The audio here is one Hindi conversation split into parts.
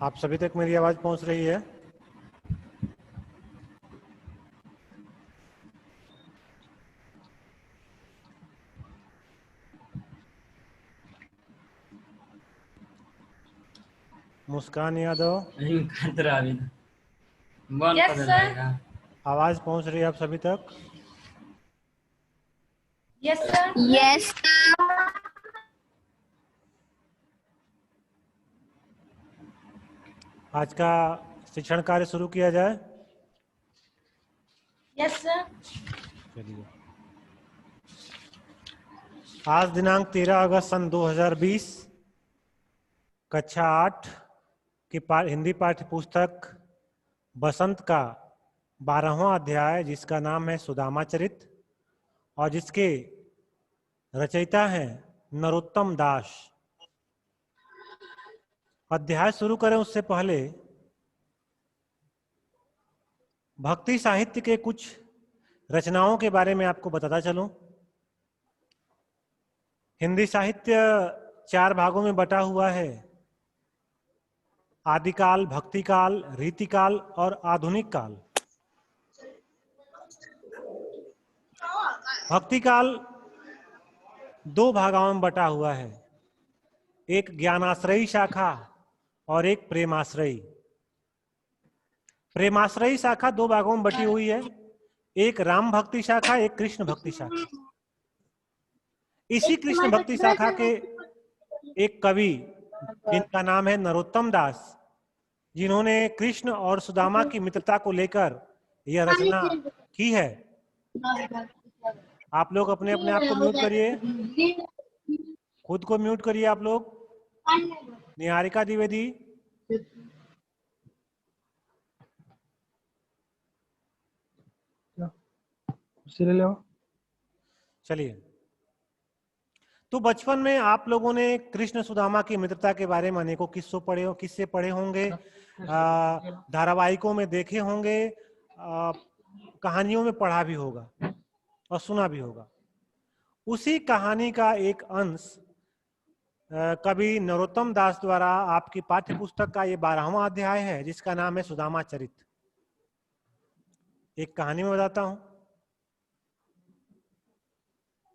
आप सभी तक मेरी आवाज पहुंच रही है? मुस्कान यादव, यस सर। आवाज पहुंच रही है आप सभी तक? Yes sir. यस आज का शिक्षण कार्य शुरू किया जाए। Yes sir. चलिए, आज दिनांक 13 अगस्त सन 2020, कक्षा 8 की हिंदी पाठ्य पुस्तक बसंत का 12वां अध्याय, जिसका नाम है सुदामा चरित और जिसके रचयिता हैं नरोत्तम दास। अध्याय शुरू करें उससे पहले भक्ति साहित्य के कुछ रचनाओं के बारे में आपको बताता चलूं। हिंदी साहित्य 4 भागों में बटा हुआ है: आदिकाल, भक्तिकाल, रीतिकाल और आधुनिक काल। भक्तिकाल 2 भागों में बटा हुआ है, एक ज्ञानाश्रयी शाखा और एक प्रेमाश्रयी। प्रेमाश्रयी शाखा 2 भागों में बटी हुई है, एक राम भक्ति शाखा, एक कृष्ण भक्ति शाखा। इसी कृष्ण भक्ति शाखा के एक कवि जिनका नाम है नरोत्तम दास, जिन्होंने कृष्ण और सुदामा की मित्रता को लेकर यह रचना की है। आप लोग अपने अपने आप को म्यूट करिए, खुद को म्यूट करिए आप लोग। निहारिका द्विवेदी, चलिए। तो बचपन में आप लोगों ने कृष्ण सुदामा की मित्रता के बारे में अनेकों किस्से पढ़े होंगे, धारावाहिकों में देखे होंगे, कहानियों में पढ़ा भी होगा और सुना भी होगा। उसी कहानी का एक अंश कवि नरोत्तम दास द्वारा आपकी पाठ्य पुस्तक का ये 12वां अध्याय है, जिसका नाम है सुदामा चरित। एक कहानी में बताता हूं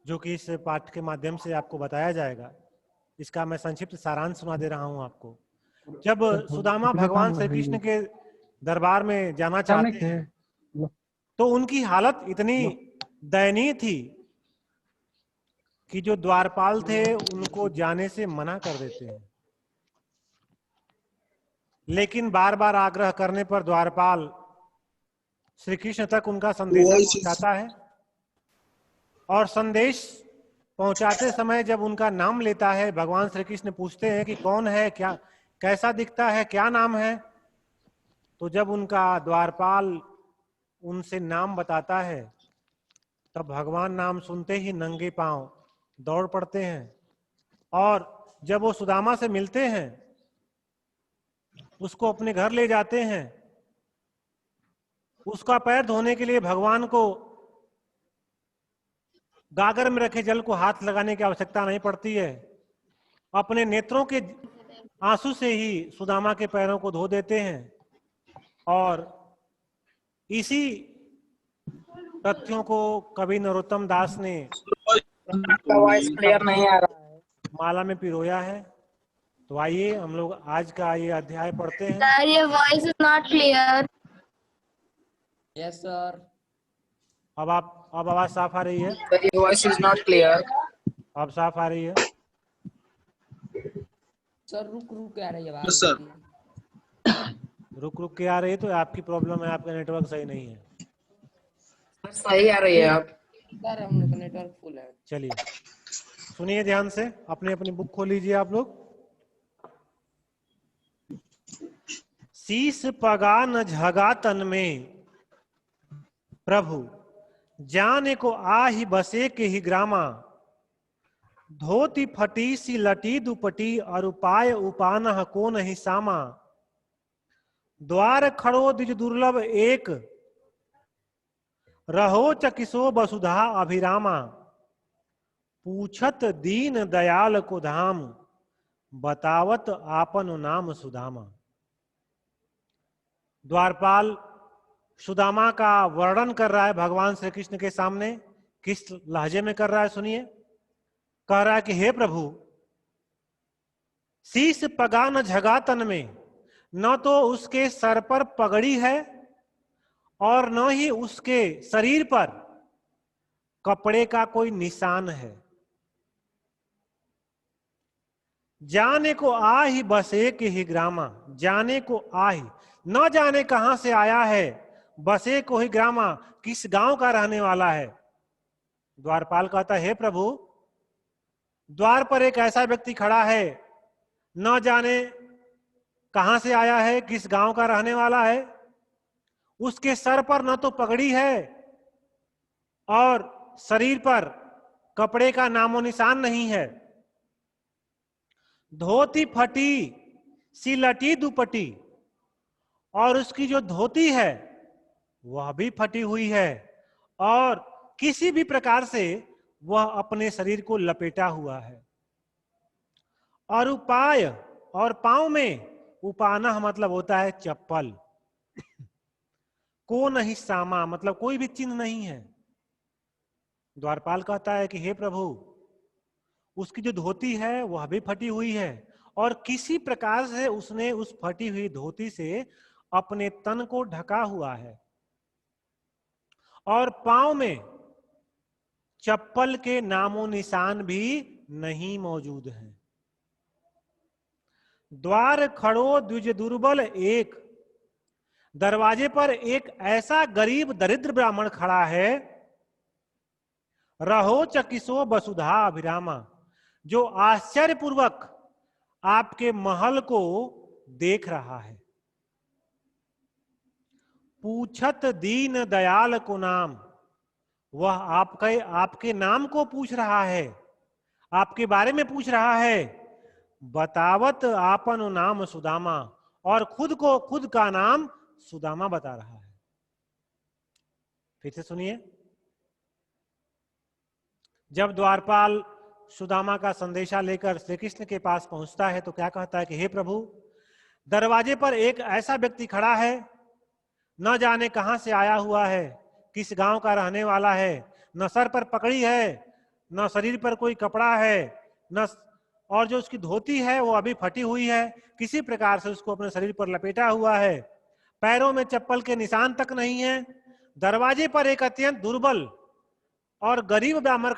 जो कि इस पाठ के माध्यम से आपको बताया जाएगा। इसका मैं संक्षिप्त सारांश सुना दे रहा हूं आपको। जब सुदामा भगवान श्री कृष्ण के दरबार में जाना चाहते हैं तो उनकी हालत इतनी दयनीय थी कि जो द्वारपाल थे उनको जाने से मना कर देते हैं। लेकिन बार बार आग्रह करने पर द्वारपाल श्री कृष्ण तक उनका संदेश पहुंचाता है और संदेश पहुंचाते समय जब उनका नाम लेता है, भगवान श्री कृष्ण पूछते हैं कि कौन है, क्या कैसा दिखता है, क्या नाम है। तो जब उनका द्वारपाल उनसे नाम बताता है तब भगवान नाम सुनते ही नंगे पांव दौड़ पड़ते हैं और जब वो सुदामा से मिलते हैं, उसको अपने घर ले जाते हैं। उसका पैर धोने के लिए भगवान को गागर में रखे जल को हाथ लगाने की आवश्यकता नहीं पड़ती है, अपने नेत्रों के आंसू से ही सुदामा के पैरों को धो देते हैं। और इसी तथ्यों को कवि नरोत्तम दास ने वॉइस क्लियर नहीं आ रहा है, माला में पिरोया है। तो आइए हम लोग आज का ये अध्याय पढ़ते हैं। सर, ये voice is not clear. Yes sir. अब आवाज साफ आ रही है? Voice is not clear. अब साफ आ रही है? सर रुक रुक आ रही है आवाज। सर रुक रुक के आ रही है तो आपकी प्रॉब्लम है, आपका नेटवर्क सही नहीं है। सही आ रही है अब। सर हम लोग का नेटवर्क फुल है। चलिए सुनिए ध्यान से, अपनी अपनी बुक खोल लीजिए आप लोग। शीस पगा न झगा तन में प्रभु, जाने को आही बसे के ही ग्रामा। धोती फटी सी लटी दुपटी, और उपाय उपानह को नहीं सामा। द्वार खड़ो द्विज दुर्लभ एक, रहो चकिसो वसुधा अभिरामा। पूछत दीन दयाल को धाम, बतावत आपन नाम सुदामा। द्वारपाल सुदामा का वर्णन कर रहा है भगवान श्री कृष्ण के सामने। किस लहजे में कर रहा है सुनिए। कह रहा है कि हे प्रभु, शीश पगा न झगा तन में, न तो उसके सर पर पगड़ी है और न ही उसके शरीर पर कपड़े का कोई निशान है। जाने को आ ही बस एक ही ग्रामा, जाने को आ ही, न जाने कहां से आया है, बस एक ही ग्रामा, किस गांव का रहने वाला है। द्वारपाल कहता है हे प्रभु, द्वार पर एक ऐसा व्यक्ति खड़ा है, न जाने कहां से आया है, किस गांव का रहने वाला है, उसके सर पर न तो पगड़ी है और शरीर पर कपड़े का नामो निशान नहीं है। धोती फटी सी लटी दुपटी, और उसकी जो धोती है वह भी फटी हुई है और किसी भी प्रकार से वह अपने शरीर को लपेटा हुआ है। और उपाय, और पांव में उपाना मतलब होता है चप्पल। को नहीं सामा मतलब कोई भी चिन्ह नहीं है। द्वारपाल कहता है कि हे प्रभु, उसकी जो धोती है वह भी फटी हुई है और किसी प्रकार से उसने उस फटी हुई धोती से अपने तन को ढका हुआ है और पांव में चप्पल के नामो निशान भी नहीं मौजूद हैं। द्वार खड़ो द्विज दुर्बल एक, दरवाजे पर एक ऐसा गरीब दरिद्र ब्राह्मण खड़ा है। रहो चकिसो वसुधा अभिरामा, जो आश्चर्यपूर्वक आपके महल को देख रहा है। पूछत दीन दयाल को नाम, वह आपके नाम को पूछ रहा है, आपके बारे में पूछ रहा है। बतावत आपन नाम सुदामा, और खुद का नाम सुदामा बता रहा है। फिर से सुनिए। जब द्वारपाल सुदामा का संदेशा लेकर श्री कृष्ण के पास पहुंचता है तो क्या कहता है कि हे प्रभु, दरवाजे पर एक ऐसा व्यक्ति खड़ा है, न जाने कहां से आया हुआ है, किस गांव का रहने वाला है, न सर पर पकड़ी है, न शरीर पर कोई कपड़ा है, न और जो उसकी धोती है वो अभी फटी हुई है, किसी प्रकार से उसको अपने शरीर पर लपेटा हुआ है, पैरों में चप्पल के निशान तक नहीं है। दरवाजे पर एक अत्यंत दुर्बल और गरीब ब्राह्मण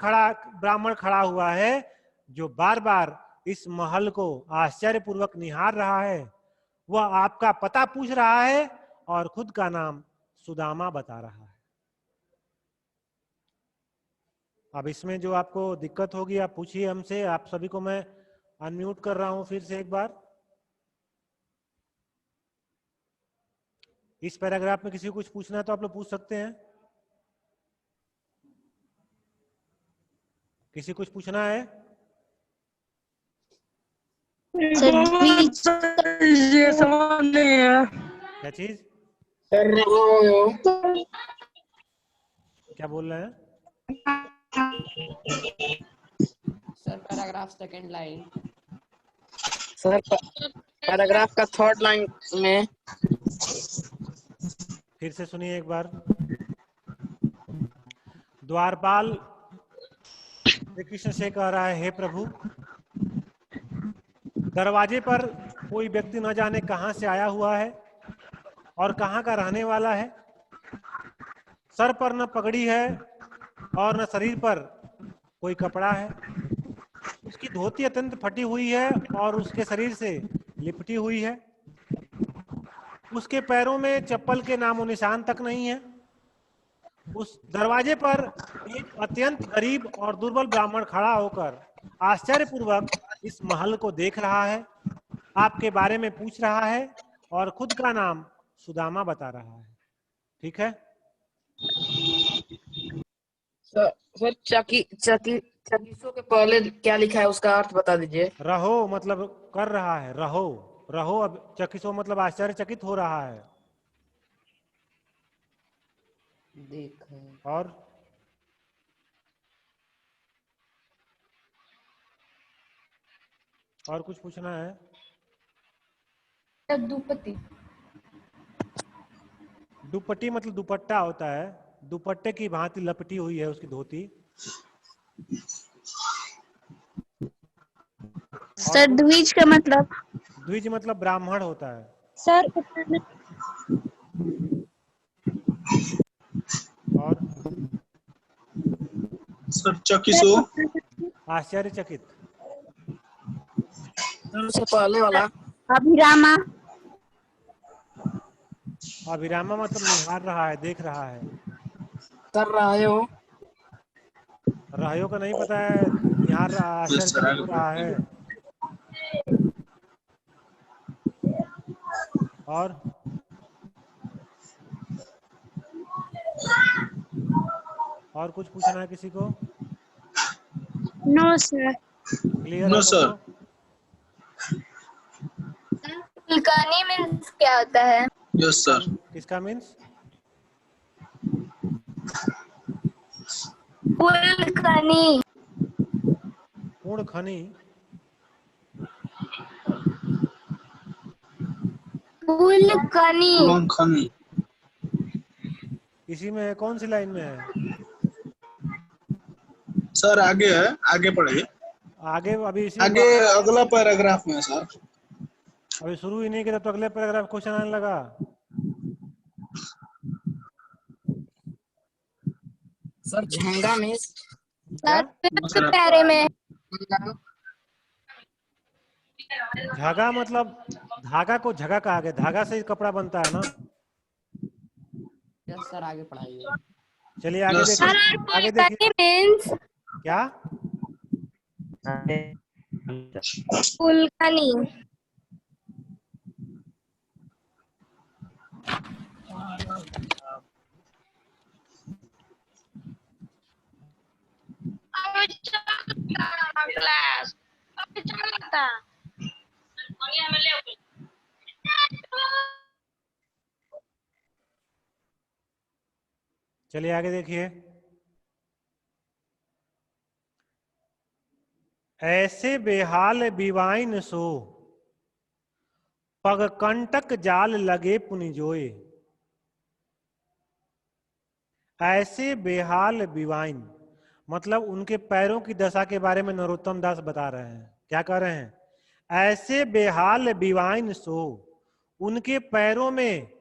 खड़ा हुआ है, जो बार बार इस महल को आश्चर्यपूर्वक निहार रहा है। वह आपका पता पूछ रहा है और खुद का नाम सुदामा बता रहा है। अब इसमें जो आपको दिक्कत होगी आप पूछिए हमसे। आप सभी को मैं अनम्यूट कर रहा हूं फिर से एक बार। इस पैराग्राफ में किसी को कुछ पूछना है तो आप लोग पूछ सकते हैं। किसी कुछ पूछना है? ये समझ नहीं है। क्या चीज? क्या बोल रहे हैं? Sir paragraph second line. Sir paragraph का थर्ड लाइन में फिर से सुनिए एक बार। द्वारपाल श्री कृष्ण से कह रहा है, हे प्रभु, दरवाजे पर कोई व्यक्ति न जाने कहां से आया हुआ है और कहां का रहने वाला है। सर पर न पगड़ी है और न शरीर पर कोई कपड़ा है। उसकी धोती अत्यंत फटी हुई है और उसके शरीर से लिपटी हुई है। उसके पैरों में चप्पल के नामो निशान तक नहीं है। उस दरवाजे पर एक अत्यंत गरीब और दुर्बल ब्राह्मण खड़ा होकर आश्चर्यपूर्वक इस महल को देख रहा है, आपके बारे में पूछ रहा है और खुद का नाम सुदामा बता रहा है। ठीक है? सर चकिसो के पहले क्या लिखा है उसका अर्थ बता दीजिए। रहो मतलब कर रहा है, रहो रहो। अब चकिसो मतलब आश्चर्यचकित हो रहा है। देख और और कुछ पूछना है? दुपति। दुपट्टी मतलब दुपट्टा होता है, दुपट्टे की भांति लपटी हुई है उसकी धोती। और सर द्विज का मतलब? द्विज मतलब ब्राह्मण होता है। सर और सर चकिसो। आश्चर्यचकित। सबसे पहले वाला। अभिरामा। अभिरामा मतलब निहार रहा है, देख रहा है। कर रहे हो। राहियों का नहीं पता है, निहार रहा, यस सर, आश्चर्यचकित आगे हो रहा है। और और कुछ पूछना है किसी को? No sir. क्लियर नो है सर। सबको? फुलकानी मीन्स क्या होता है? Yes sir. किसका मीन्स? फुलकानी। पूर्ण खनी। फुलकानी। पुलंखनी। इसी में है, कौन सी लाइन में है? सर आगे है, आगे पढ़िए। आगे अभी इसी में आगे अगला पैराग्राफ में है सर। अभी शुरू ही नहीं किया तो अगले पैराग्राफ क्वेश्चन आने लगा। सर झंगा में। क्या? सर पैरे में। धागा मतलब धागा को झगा कहा गया, धागा से ही कपड़ा बनता है ना। यस सर, आगे पढ़ाइए। चलिए आगे यस देखिए, सर। आगे देखिए। मीन्स क्या? फुलकानी। क्लास चलिए आगे देखिए। ऐसे बेहाल बिवाइन सो पग कंटक जाल लगे पुनिजोए। ऐसे बेहाल बिवाइन मतलब उनके पैरों की दशा के बारे में नरोत्तम दास बता रहे हैं। क्या कह रहे हैं? ऐसे बेहाल बिवाइन सो, उनके पैरों में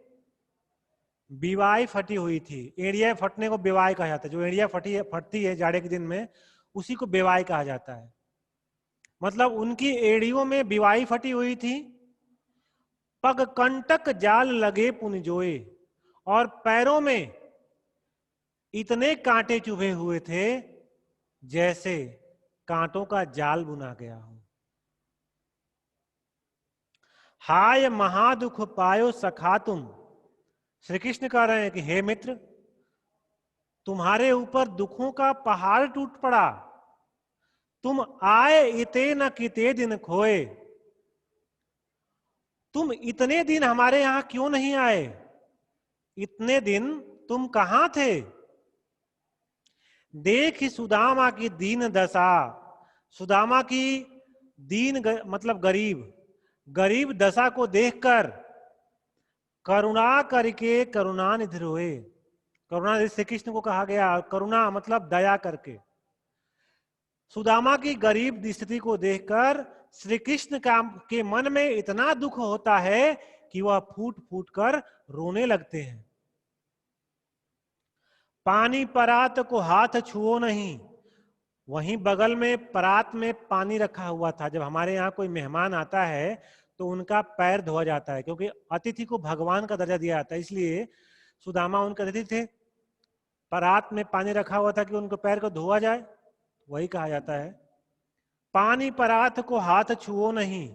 बिवाई फटी हुई थी। एड़िया फटने को बेवाई कहा जाता है। जो एड़िया फटती है जाड़े के दिन में, उसी को बेवाई कहा जाता है। मतलब उनकी एड़ियों में बिवाई फटी हुई थी। पग कंटक जाल लगे पुनिजोए, और पैरों में इतने कांटे चुभे हुए थे जैसे कांटों का जाल बुना गया हो। हाय महादुख पायो सखा तुम, श्री कृष्ण कह रहे हैं कि हे मित्र, तुम्हारे ऊपर दुखों का पहाड़ टूट पड़ा। तुम आए इते न किते दिन खोए, तुम इतने दिन हमारे यहां क्यों नहीं आए? इतने दिन तुम कहां थे? देख सुदामा की दीन दशा, सुदामा की मतलब गरीब गरीब दशा को देखकर करुणा करके करुणानिधि रोए। करुणानिधि श्री कृष्ण को कहा गया। करुणा मतलब दया करके। सुदामा की गरीब स्थिति को देखकर श्री कृष्ण के मन में इतना दुख होता है कि वह फूट फूट कर रोने लगते हैं। पानी परात को हाथ छुओ नहीं, वहीं बगल में परात में पानी रखा हुआ था। जब हमारे यहाँ कोई मेहमान आता है तो उनका पैर धोया जाता है, क्योंकि अतिथि को भगवान का दर्जा दिया जाता है। इसलिए सुदामा उनके अतिथि थे। परात में पानी रखा हुआ था कि उनको पैर को धोआ जाए, वही कहा जाता है। पानी परात को हाथ छुओ नहीं,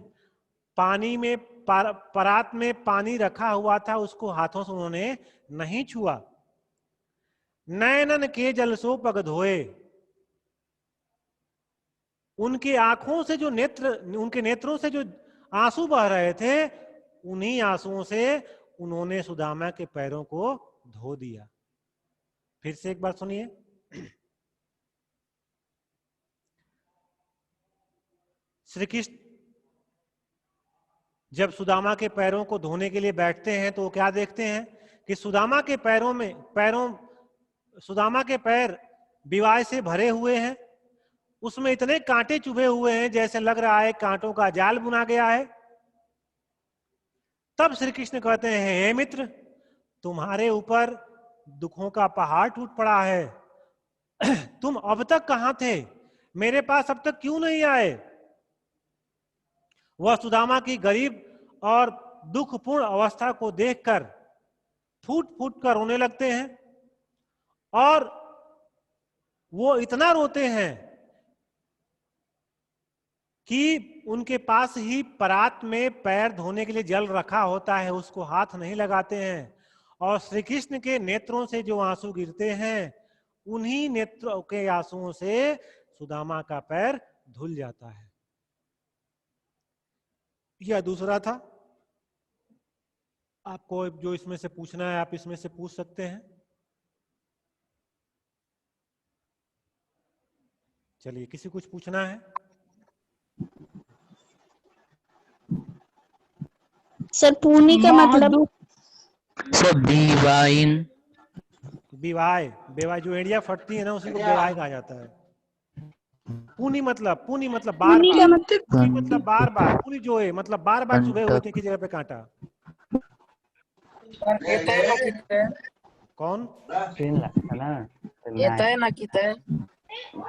पानी में परात में पानी रखा हुआ था, उसको हाथों से उन्होंने नहीं छुआ। नैनन के जल सो पग धोए, उनकी आंखों से जो उनके नेत्रों से जो आंसू बह रहे थे, उन्हीं आंसुओं से उन्होंने सुदामा के पैरों को धो दिया। फिर से एक बार सुनिए। श्री कृष्ण जब सुदामा के पैरों को धोने के लिए बैठते हैं तो वो क्या देखते हैं कि सुदामा के सुदामा के पैर विवाह से भरे हुए हैं, उसमें इतने कांटे चुभे हुए हैं जैसे लग रहा है कांटों का जाल बुना गया है। तब श्री कृष्ण कहते हैं, हे मित्र, तुम्हारे ऊपर दुखों का पहाड़ टूट पड़ा है, तुम अब तक कहां थे, मेरे पास अब तक क्यों नहीं आए। वह सुदामा की गरीब और दुखपूर्ण अवस्था को देखकर फूट फूट कर रोने लगते हैं, और वो इतना रोते हैं कि उनके पास ही परात में पैर धोने के लिए जल रखा होता है, उसको हाथ नहीं लगाते हैं, और श्री कृष्ण के नेत्रों से जो आंसू गिरते हैं उन्हीं नेत्रों के आंसुओं से सुदामा का पैर धुल जाता है। यह दूसरा था। आपको जो इसमें से पूछना है आप इसमें से पूछ सकते हैं। चलिए, किसी कुछ पूछना है? सर पुनी का मतलब सर डिवाइन। बेवाय जो एड़िया फटती है ना उसी को बेवाय कहा जाता है। पुनी मतलब बार पुनी का मतलब बार बार, पुनी जो है मतलब बार बार चुभे हुए थे की जगह पे कांटा। कौन?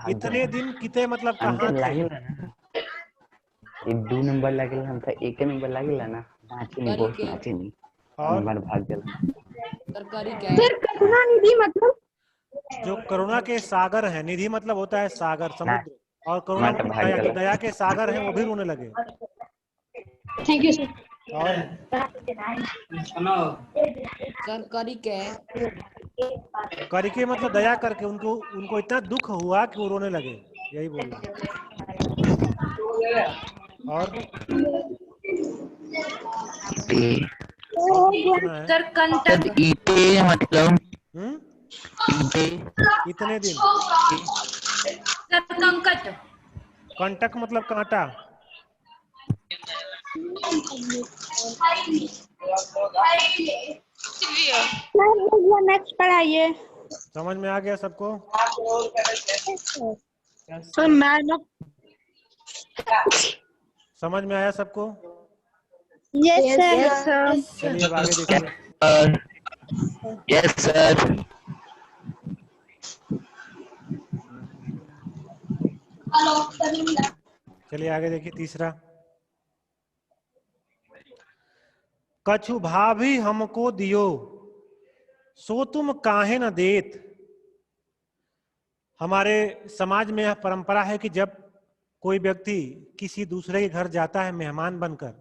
इतने दिन किते मतलब कहाँ थे? 2 नंबर लागेला, हमका 1 नंबर लागेला ना, नाचे नहीं, बहुत नाचे नहीं, और नंबर भाग गेला। तरकारी क्या है? सर करुणा निधि मतलब जो करुणा के सागर है, निधि मतलब होता है सागर, समुद्र, और करुणा मैं तो मतलब भाग दया, गया। दया के सागर हैं, वो भी रोने लगे। Thank you sir. और तरकारी क्या है? करके मतलब दया करके, उनको इतना दुख हुआ कि वो रोने लगे, यही बोल रहे। और सुना है? सर कंटक। ईटे मतलब ईटे। इतने दिन। सर कंकट। कंटक मतलब कांटा। नेक्स्ट पढ़ाइए। समझ में आ गया सबको? सर मैं समझ में आया सबको? Yes sir. चलिए अब आगे देखिए। Yes sir. चलिए आगे देखिए तीसरा। कछु भाभी हमको दियो, सो तुम काहे न देत। हमारे समाज में यह परंपरा है कि जब कोई व्यक्ति किसी दूसरे के घर जाता है मेहमान बनकर,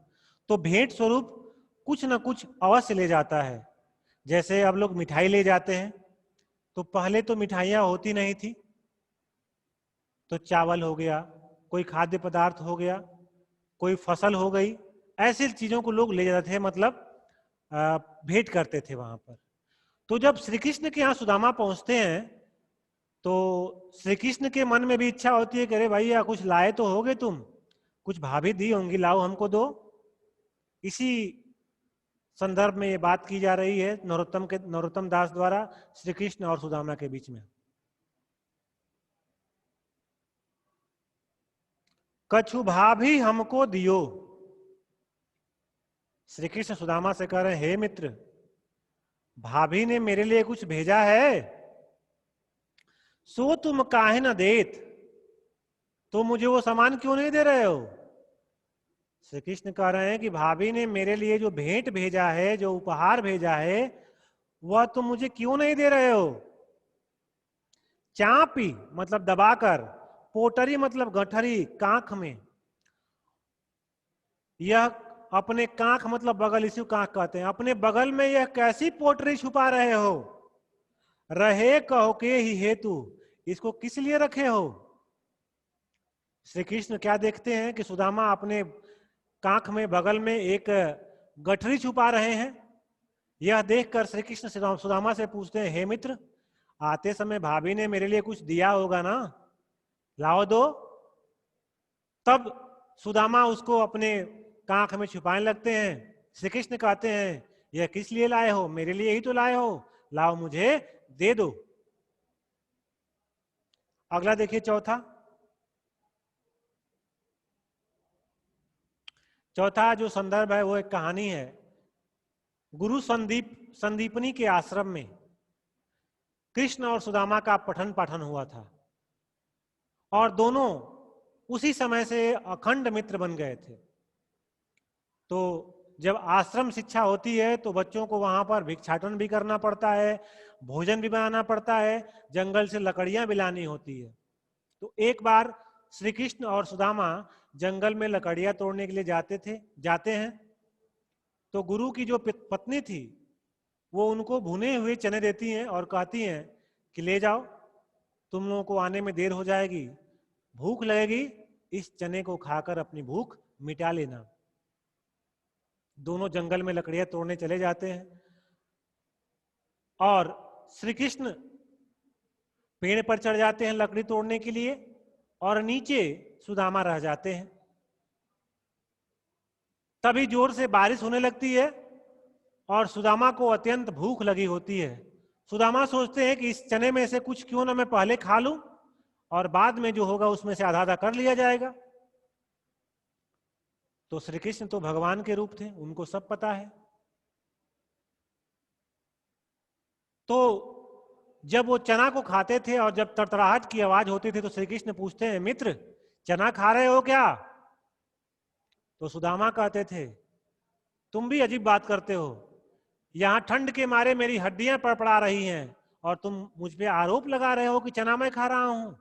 तो भेंट स्वरूप कुछ न कुछ अवश्य ले जाता है। जैसे अब लोग मिठाई ले जाते हैं, तो पहले तो मिठाइयाँ होती नहीं थी, तो चावल हो गया, कोई खाद्य पदार्थ हो गया, कोई फसल हो गई, ऐसी चीजों को लोग ले जाते थे, मतलब भेंट करते थे वहां पर। तो जब श्री कृष्ण के यहाँ सुदामा पहुंचते हैं तो श्री कृष्ण के मन में भी इच्छा होती है कि अरे भैया कुछ लाए तो होगे तुम, कुछ भाभी दी होंगी, लाओ हमको दो। इसी संदर्भ में ये बात की जा रही है नरोत्तम दास द्वारा श्री कृष्ण और सुदामा के बीच में। कछु भाभी हमको दियो। श्री कृष्ण सुदामा से कह रहे हैं, हे मित्र, भाभी ने मेरे लिए कुछ भेजा है, सो तुम काहे न देत, तो मुझे वो सामान क्यों नहीं दे रहे हो। श्री कृष्ण कह रहे हैं कि भाभी ने मेरे लिए जो भेंट भेजा है, जो उपहार भेजा है, वह तुम मुझे क्यों नहीं दे रहे हो। चापी मतलब दबाकर, पोटरी मतलब गठरी, कांख में। यह अपने कांख मतलब बगल, इसी को कांख कहते हैं। अपने बगल में यह कैसी पोटरी छुपा रहे हो, रहे कहो के ही हेतु, इसको किस लिए रखे हो। श्री कृष्ण क्या देखते हैं कि सुदामा अपने कांख में बगल में एक गठरी छुपा रहे हैं। यह देखकर श्री कृष्ण सुदामा से पूछते हैं, हे मित्र, आते समय भाभी ने मेरे लिए कुछ दिया होगा ना, लाओ दो। तब सुदामा उसको अपने कांख में छुपाने लगते हैं। श्री कृष्ण कहते हैं यह किस लिए लाए हो? मेरे लिए ही तो लाए हो, लाओ मुझे दे दो। अगला देखिए चौथा जो संदर्भ है वो एक कहानी है। गुरु संदीपनी के आश्रम में कृष्ण और सुदामा का पठन पाठन हुआ था और दोनों उसी समय से अखंड मित्र बन गए थे। तो जब आश्रम शिक्षा होती है तो बच्चों को वहां पर भिक्षाटन भी करना पड़ता है, भोजन भी बनाना पड़ता है, जंगल से लकड़ियां भी लानी होती है। तो एक बार श्री कृष्ण और सुदामा जंगल में लकड़ियां तोड़ने के लिए जाते हैं। तो गुरु की जो पत्नी थी वो उनको भुने हुए चने देती हैं और कहती हैं कि ले जाओ, तुम लोगों को आने में देर हो जाएगी, भूख लगेगी, इस चने को खाकर अपनी भूख मिटा लेना। दोनों जंगल में लकड़ियां तोड़ने चले जाते हैं और श्री कृष्ण पेड़ पर चढ़ जाते हैं लकड़ी तोड़ने के लिए और नीचे सुदामा रह जाते हैं। तभी जोर से बारिश होने लगती है और सुदामा को अत्यंत भूख लगी होती है। सुदामा सोचते हैं कि इस चने में से कुछ क्यों ना मैं पहले खा लूं और बाद में जो होगा उसमें से आधा आधा कर लिया जाएगा। तो श्री कृष्ण तो भगवान के रूप थे, उनको सब पता है। तो जब वो चना को खाते थे और जब तड़तड़ाहट की आवाज होती थी तो श्री कृष्ण पूछते हैं, मित्र चना खा रहे हो क्या? तो सुदामा कहते थे, तुम भी अजीब बात करते हो, यहां ठंड के मारे मेरी हड्डियां पड़पड़ा रही हैं और तुम मुझ पे आरोप लगा रहे हो कि चना मैं खा रहा हूं।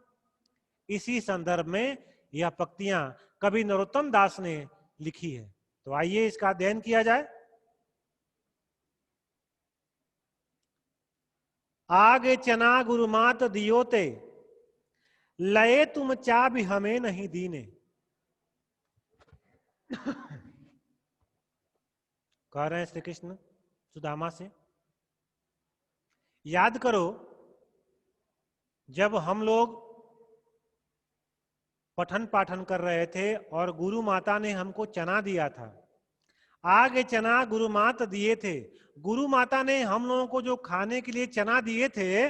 इसी संदर्भ में यह पंक्तियां कवि नरोत्तम दास ने लिखी है। तो आइए इसका अध्ययन किया जाए। आगे चना गुरुमात दियोते, लए तुम चाबी हमें नहीं दीने। कह रहे हैं श्री कृष्ण सुदामा से, याद करो जब हम लोग पठन पाठन कर रहे थे और गुरु माता ने हमको चना दिया था। आगे चना गुरु माता दिए थे, गुरु माता ने हम लोगों को जो खाने के लिए चना दिए थे,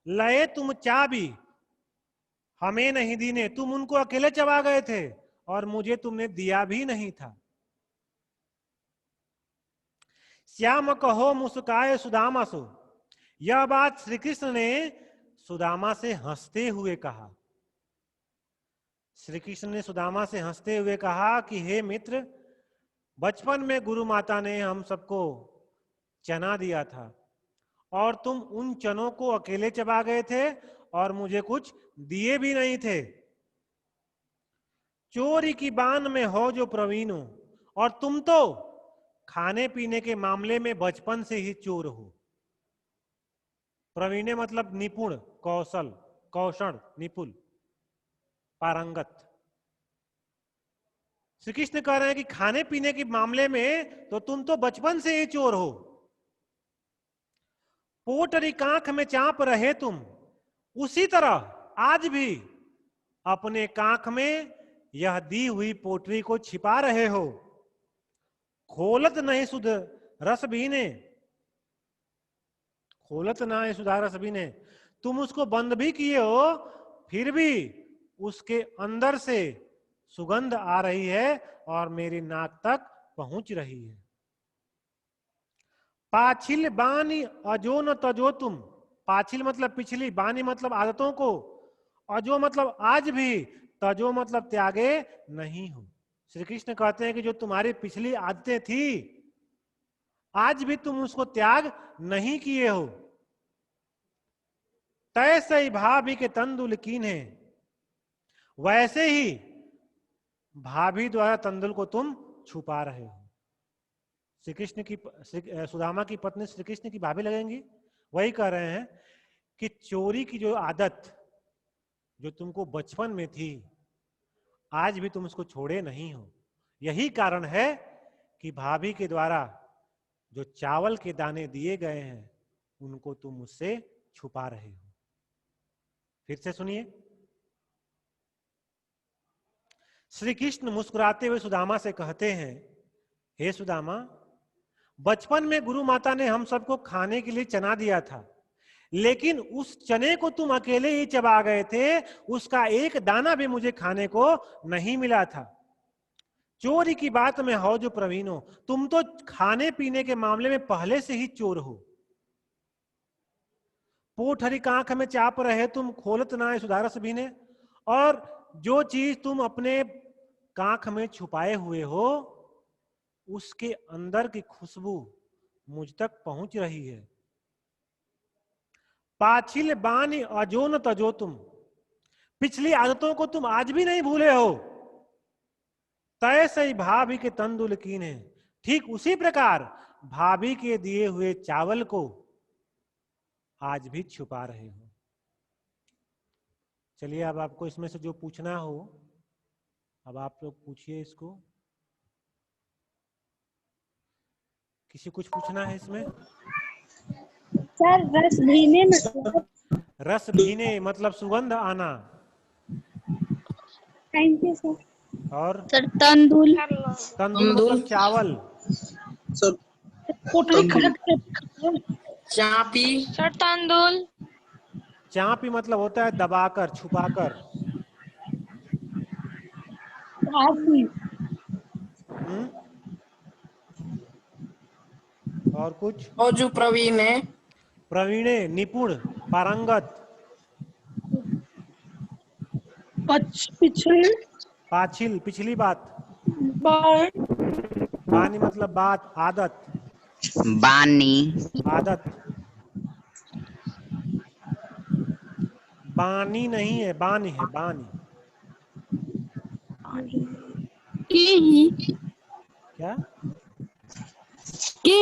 लए तुम चाबी हमें नहीं दीने, तुम उनको अकेले चबा गए थे और मुझे तुमने दिया भी नहीं था। श्याम कहो मुस्काए सुदामा सो, यह बात श्री कृष्ण ने सुदामा से हंसते हुए कहा। श्री कृष्ण ने सुदामा से हंसते हुए कहा कि हे मित्र, बचपन में गुरु माता ने हम सबको चना दिया था और तुम उन चनों को अकेले चबा गए थे और मुझे कुछ दिए भी नहीं थे। चोरी की बान में हो जो प्रवीण हो, और तुम तो खाने पीने के मामले में बचपन से ही चोर हो। प्रवीण मतलब निपुण, कौशल, निपुण, पारंगत। श्री कृष्ण कह रहे हैं कि खाने पीने के मामले में तो तुम तो बचपन से ही चोर हो। पोटरी कांख में चाप रहे तुम, उसी तरह आज भी अपने कांख में यह दी हुई पोटरी को छिपा रहे हो। खोलत नहीं सुध रस बीने, खोलत नहीं सुधा रस बीने, तुम उसको बंद भी किए हो फिर भी उसके अंदर से सुगंध आ रही है और मेरी नाक तक पहुंच रही है। पाछिल बानी अजो न तजो तुम, पाछिल मतलब पिछली, बानी मतलब आदतों को, अजो मतलब आज भी, तजो मतलब त्यागे नहीं हो। श्री कृष्ण कहते हैं कि जो तुम्हारी पिछली आदतें थी आज भी तुम उसको त्याग नहीं किए हो। तैसे ही भाभी के तंदुल कीन्हे, वैसे ही भाभी द्वारा तंदुल को तुम छुपा रहे हो। श्री कृष्ण की सुदामा की पत्नी श्री कृष्ण की भाभी लगेंगी, वही कह रहे हैं कि चोरी की जो आदत जो तुमको बचपन में थी आज भी तुम उसको छोड़े नहीं हो। यही कारण है कि भाभी के द्वारा जो चावल के दाने दिए गए हैं उनको तुम मुझसे छुपा रहे हो। फिर से सुनिए, श्री कृष्ण मुस्कुराते हुए सुदामा से कहते हैं, हे सुदामा, बचपन में गुरु माता ने हम सबको खाने के लिए चना दिया था, लेकिन उस चने को तुम अकेले ही चबा गए थे, उसका एक दाना भी मुझे खाने को नहीं मिला था। चोरी की बात में हो जो प्रवीण हो, तुम तो खाने पीने के मामले में पहले से ही चोर हो। पोट हरी कांख में चाप रहे तुम, खोलत ना सुधारस भीने। और जो चीज तुम अपने कांख में छुपाए हुए हो, उसके अंदर की खुशबू मुझ तक पहुंच रही है। पाछिल बानी अजो न तजो तुम, पिछली आदतों को तुम आज भी नहीं भूले हो। तय सही भाभी के तंदुल कीने, ठीक उसी प्रकार भाभी के दिए हुए चावल को आज भी छुपा रहे हो। चलिए, अब आपको इसमें से जो पूछना हो, अब आप लोग पूछिए इसको। किसी कुछ पूछना है इसमें? सर रस भीने मतलब? रस भीने मतलब सुगंध आना। Thank you sir. और सर तंदुल। तंदुल मतलब चावल। सर चापी। सर तंदुल। चापी मतलब होता है दबाकर, छुपाकर। और कुछ? और जो प्रवीण है, प्रवीणे, निपुण, पारंगत। पिछले पाछिल, पिछली बात। बार। बानी मतलब बात, आदत। बानी। आदत। बानी नहीं है, बानी है, बानी। क्या? ते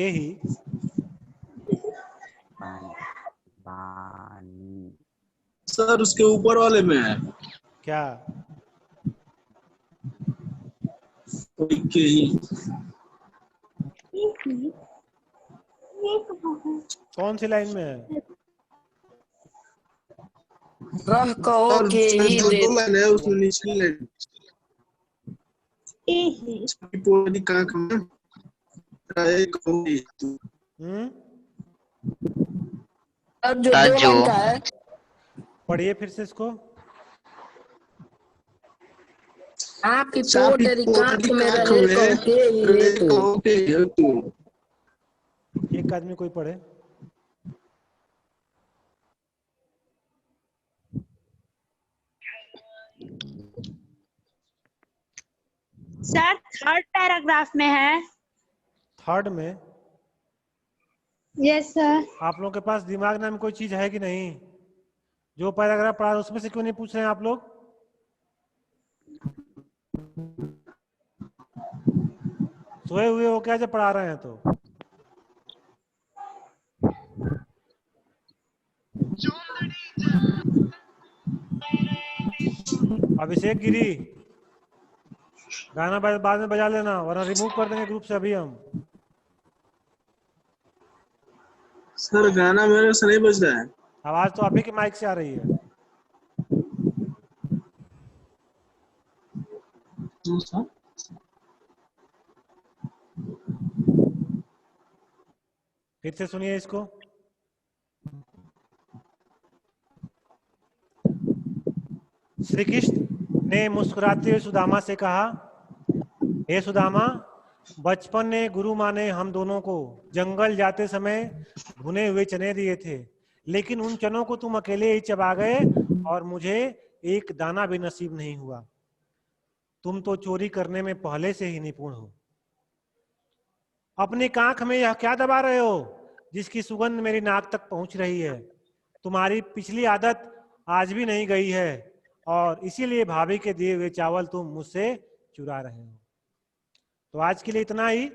ही। बानी। सर उसके ऊपर वाले में है क्या? के ही। कौन सी लाइन में है? रह कहो सर के उसमें ही जो दे। दो लाइन है उसमें निचली लाइन पूरी कांख में रहे कहो ही। अब जो दो ताजो। लाइन का है, पढ़िए फिर से इसको। आपकी चापी पोटरी कांख पोटरी में कांख रहे में कहो के ही रहे हेतु। कहो के हेतु। एक आदमी कोई पढ़े। सर थर्ड पैराग्राफ में है। थर्ड में? Yes sir. आप लोगों के पास दिमाग नाम कोई चीज है कि नहीं? जो पैराग्राफ पढ़ा उसमें से क्यों नहीं पूछ रहे हैं आप लोग? सोए हुए हो क्या जब पढ़ा रहे हैं तो? अभिषेक गिरी, गाना बाद में बजा लेना, वरना रिमूव कर देंगे ग्रुप से अभी हम। सर गाना मेरे से नहीं बज रहा है। आवाज तो अभी के माइक से आ रही है। फिर से सुनिए इसको। श्री कृष्ण ने मुस्कुराते हुए सुदामा से कहा, हे सुदामा, बचपन ने गुरु माँ ने हम दोनों को जंगल जाते समय भुने हुए चने दिए थे, लेकिन उन चनों को तुम अकेले ही चबा गए और मुझे एक दाना भी नसीब नहीं हुआ। तुम तो चोरी करने में पहले से ही निपुण हो। अपनी कांख में यह क्या दबा रहे हो जिसकी सुगंध मेरी नाक तक पहुंच रही है? तुम्हारी पिछली आदत आज भी नहीं गई है और इसीलिए भाभी के दिए हुए चावल तुम मुझसे चुरा रहे हो। तो आज के लिए इतना ही,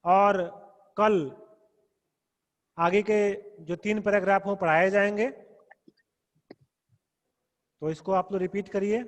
और कल आगे के जो 3 पैराग्राफ हो पढ़ाए जाएंगे, तो इसको आप लोग रिपीट करिए।